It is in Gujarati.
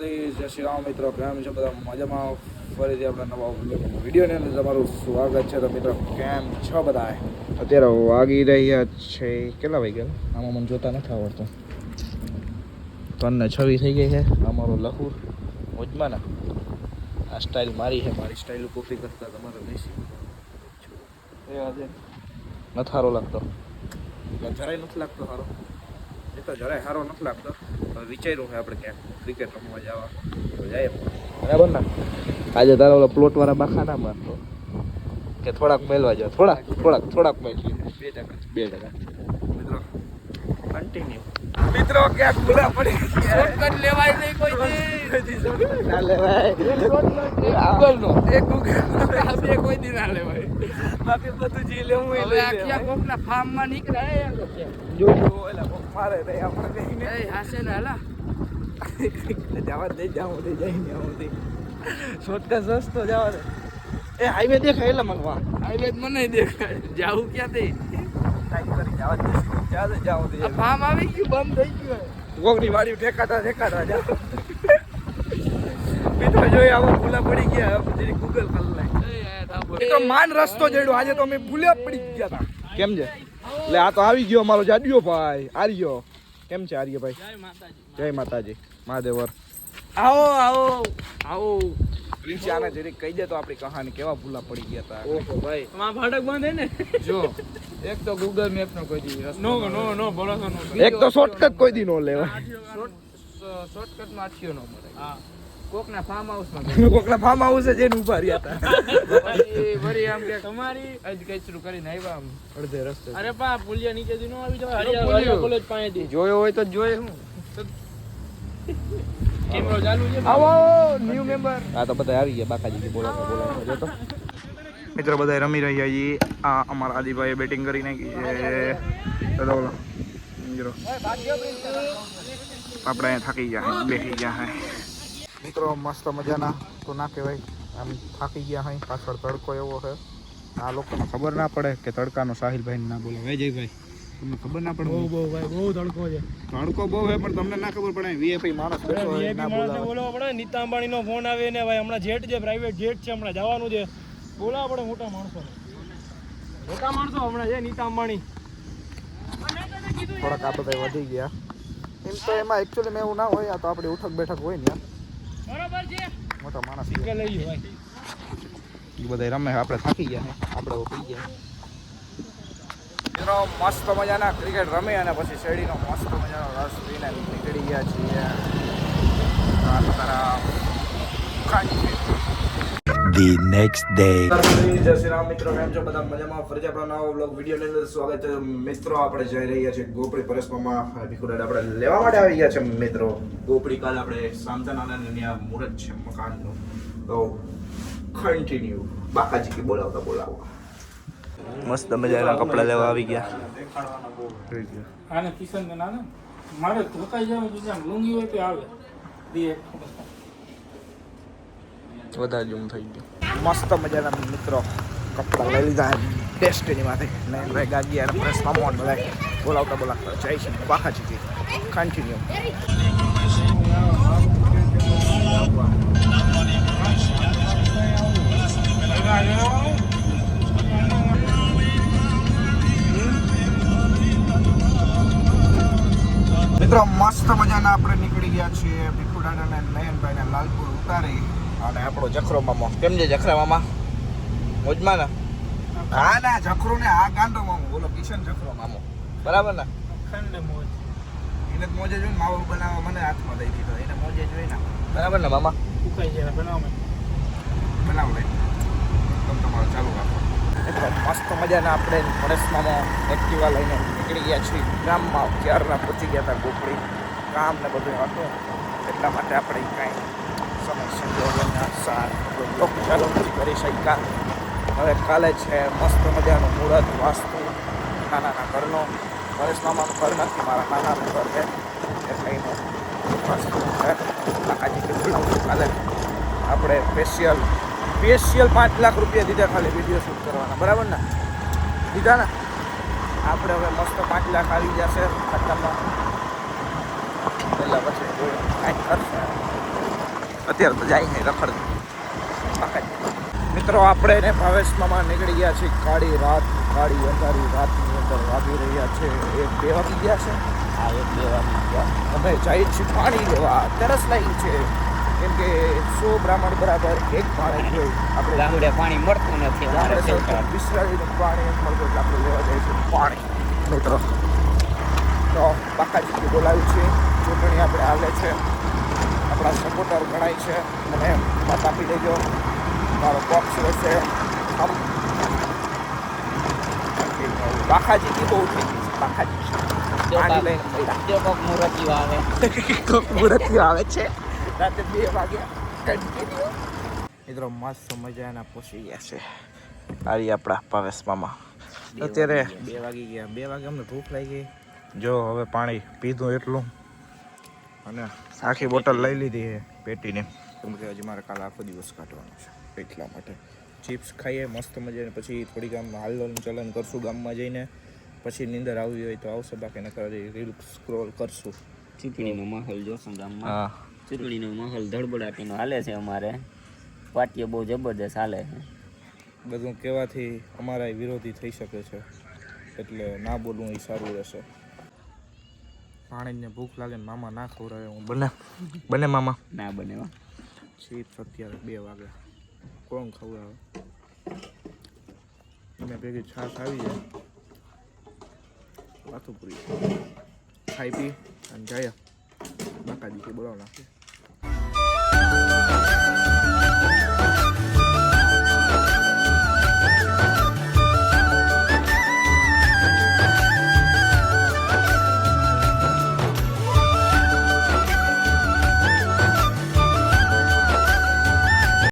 દ્વારકાધીશ. જય શ્રી રામ મિત્રો, કેમ છો બધા? મજામાં? ફરીથી આપણા નવા વિડીયોની અંદર તમારું સ્વાગત છે. તો મિત્રો કેમ છો બધા? અત્યારે વાગી રહ્યા છે કેટલા વાગ્યા? આમાં મને જોતા નથી આવડતું. 3:06 થઈ ગઈ છે. અમારો લહુર મોજમાં ના આ સ્ટાઇલ મારી છે. મારી સ્ટાઇલ કોપી કરતા તમારે દેશી એ આજે નથી સારો લાગતો. જરાય નથી લાગતો સારો. એ તો જરાય સારો નથી લાગતો. હવે વિચાર્યું છે આપણે ક્યાંક ક્રિકેટ રમવા જવા તો જાય બરાબર ને. આજે તારા ઓલા પ્લોટ વાળા બાખા ના મારતો કે થોડાક મેળવા જાવ. થોડાક મેળવી 2% મિત્રો કન્ટિન્યુ. મિત્રો ક્યાંક ભૂલા પડી શોર્ટકટ લેવાય નહીં કોઈ ના લેવાય. ગૂગલ નો એક ગૂગલ આપણે કોઈ દી ના લેવાય. બાકી બધું જી લેવું એ લઈ આખિયા કોકના ફાર્મ માં નીકળાય જો એલા કોક મારે રે આપણે નહીં એ હાસે ને હલા જવા દે જાવ દે જઈને આવતી શોર્ટકટ સસ્તો જવા દે. એ હાઈવે દેખાય એટલે મને વાહ હાઈવે મને દેખાય. જાવું ક્યાંથી ટાઈમ કરી જવા દે જાવ દે. ફાર્મ આવી ગયું બંધ થઈ ગયું. ગોગની વાડી ઠેકાતા જાવ. મિત્રો જોઈ આવા ભૂલા પડી ગયા. જરી ગૂગલ કરી લે તો માન રસ્તો જડ્યો. આજે તો અમે ભૂલ્યા પડી ગયા હતા. કેમ છે? એટલે આ તો આવી ગયો અમારો જાડિયો ભાઈ આર્યો. કેમ છે આર્યભાઈ? જય માતાજી મહાદેવર. આવો પ્રિન્સી આને જરીક કહી દે તો આપણી કહાની કેવા ભૂલા પડી ગયા હતા. ઓહો ભાઈ માં ફાટક બંધ હે ને. જો એક તો ગૂગલ મેપ નો કોઈ દી નો ભરોસો નો. એક તો શોર્ટકટ કોઈ દી નો લેવાય. શોર્ટકટ માં આઠિયો નો મળે. હા કોકના ફાર્મ હાઉસ જઈને ઉભા રહ્યા હતા. વળી આમ કે તમારી આજ કચરું કરીને આવ્યા આમ અડધે રસ્તે. અરે પા પુલિયા નીચેથી નો આવી જવાય. હરિયા કોલેજ પાસેથી જોયો હોય તો જોયે. હું કેમેરો ચાલુ છે. આવો ન્યુ મેમ્બર. આ તો બધા આવી ગયા. બાકાજી બોલાવતા જો તો મિત્રો બધા રમી રહ્યા છીએ. આ અમારા આદિભાઈ બેટિંગ કરી નાખી છે. આપણે અહીંયા થાકી ગયા બેસી ગયા હે મિત્રો. મસ્ત મજાના તો ના કહેવાય આમ થાકી ગયા હોય. પાછળ તડકો એવો છે. આ લોકોને ખબર ના પડે કે તડકાનો સાહિલભાઈને ના બોલાવે. જયભાઈ તમને ખબર ના પડે? બહુ તડકો છે. તડકો બહુ છે પણ તમને ના ખબર પડે. વીઆઈપી માણસ બેઠો હોય ના બોલાવવા પડે. નીતા અંબાણીનો ફોન આવે ને ભાઈ હમણાં જેટ છે પ્રાઇવેટ જેટ છે હમણાં જવાનું છે. બોલાવવા પડે મોટા માણસોને. હમણાં છે નીતા અંબાણી. થોડાક આ બધા વધી ગયા. એમ તો એમાં એકચ્યુઅલી મેં એવું ના હોય. આ તો આપણી ઉઠક બેઠક હોય ને બરાબર છે. મોટા માણસ લઈ ભાઈ એ બધા રમે. આપણે થાકી ગયા આપણે પી ગયા. મિત્રો મસ્ત મજાના ક્રિકેટ રમે અને પછી શેરડીનો મસ્ત મજાનો રસ પીને નીકળી ગયા છીએ. The next day. જય શ્રી રામ મિત્રો, કેમ છો બધા? મજામાં? ફરીથી આપણા નવા બ્લોગ વિડીયોની અંદર સ્વાગત છે મિત્રો. આપણે જઈ રહ્યા છીએ ગોપડી પરસમાં. ભીખુડાને આપણે લેવા માટે આવી ગયા છે મિત્રો. ગોપડી કાલ આપણે સામતાનાના ત્યાં મુહૂર્ત છે મકાનનું. તો કન્ટિન્યુ બાકાજી બોલાવો. મસ્ત મજાના કપડા લેવા આવી ગયા. આને કિશન ના ને મારે ધોકાઈ જાવ તો જામ લુંગી હોય તો આવે દે વધારે જૂમ થઈ ગયું. મસ્ત મજાના મિત્રો કપડા લઈ લીધા ડેસ્ટિનીમાંથી. નયનભાઈ ગાગી અને પ્રેસ મામોન બધા બોલાવતા જાય છે બાકાજી. કન્ટિન્યુ મિત્રો. મસ્ત મજાના આપણે નીકળી ગયા છીએ ભીખુડાના અને નયનભાઈને લાલપુર ઉતારી. અને આપણો જખરો મામો. કેમ છે જખરા મામા? મોજમાં ને? હા ના જખરો ને આ ગાંડો મામો. બોલો કિશન જખરો મામો બરાબર ને? ખંડ મોજ એને મોજે જોઈને માવો બનાવવા મને હાથમાં દઈ દીધો. એને મોજે જોઈ ને બરાબર ને મામા? ઉકાઈ જાય બનાવ લે તમે તમારો ચાલુ રાખો. એટલે મસ્ત મજાના આપણે પરેશમામાં એક્ટિવા લઈને નીકળી ગયા છીએ ગામમાં. ક્યારના પહોંચી ગયા હતા ગોપડી. કામ ને બધું હતું એટલા માટે આપણે કાંઈ સમય સંજોગોના સાર ચાલુ નથી કરી શક્યા. હવે કાલે છે મસ્ત મજાનું મુહૂર્ત વાસ્તુ નાના ઘરનો. પરેશ મામાનું ઘર નથી, મારા નાનાનું ઘર છે. એટલે એનું વાસ્તુ છે. આજે કાલે આપણે સ્પેશિયલ 5 લાખ રૂપિયા દીધા ખાલી વિડીયો શૂટ કરવાના બરાબર ને? દીધા ને? આપણે હવે મસ્ત 5 લાખ આવી જશે ખાતામાં. પહેલાં પછી કાંઈક કરશે અત્યારે તો જાય નહીં રખડ. મિત્રો આપણે ને ભાવેશ મામા નીકળી ગયા છે કાળી અંધારી રાતની અંદર વાગી રહ્યા છે 1-2 વાગી ગયા છે. આ 1-2 વાગી ગયા. અમે જઈએ છીએ પાણી લેવા. તરસ લાગી છે કેમ કે 100 બ્રાહ્મણ બરાબર એક પાણી જોઈએ. આપણે ગામડે પાણી મળતું નથી. અમારે ગામડે બિસરાડીનું પાણી એમ મળતું એટલે આપણે લેવા જઈએ છીએ પાણી. મિત્રો તો બાકાજી બોલાવ્યું છે, ચૂંટણી આપણે હાલે છે, આપણા સપોર્ટર ગણાય છે, મને મત આપી દેજો. મારો પક્ષ રહેશે બાકાજીથી બહુ થઈ ગઈ છે. બાકાજી પાણી લઈને મુહૂર્તિઓ આવે છે રાતે 2 વાગ્યા કન્ટિન્યુ. મિત્રો મસ્ત મજાના પહોંચી ગયા છે આરી આપણા ભાવેશ મામા. અત્યારે 2 વાગી ગયા. 2 વાગે અમને ભૂખ લાગી ગઈ. જો હવે પાણી પીધું એટલું અને આખી બોટલ લઈ લીધી છે પેટીને, કેમ કે હજી મારે કાલે આખો દિવસ કાઢવાનો છે એટલા માટે. ચિપ્સ ખાઈએ મસ્ત મજાને, પછી થોડીક આમ હાલન ચલન કરશું ગામમાં જઈને, પછી નીંદર આવી હોય તો આવશે, બાકી નકર રીલ સ્ક્રોલ કરશું. ચૂંટણીનો માહોલ જોશો ગામમાં. હા, ચૂંટણીનો માહોલ ધડબડાટીનો હાલે છે. અમારે પાર્ટીઓ બહુ જબરદસ્ત હાલે છે. બધું કહેવાથી અમારા વિરોધી થઈ શકે છે, એટલે ના બોલવું એ સારું રહેશે. પાણીને ભૂખ લાગે ને મામા ના ખવડાવે. હું બને મામા ના બને. ચિપ્સ અત્યારે 2 વાગે કોણ ખવડાવે? એને ભેગી છાશ આવી જાય, વાતું પૂરી ખાઈ પી અને જાય બાકાજી બોલાવ નાખીએ.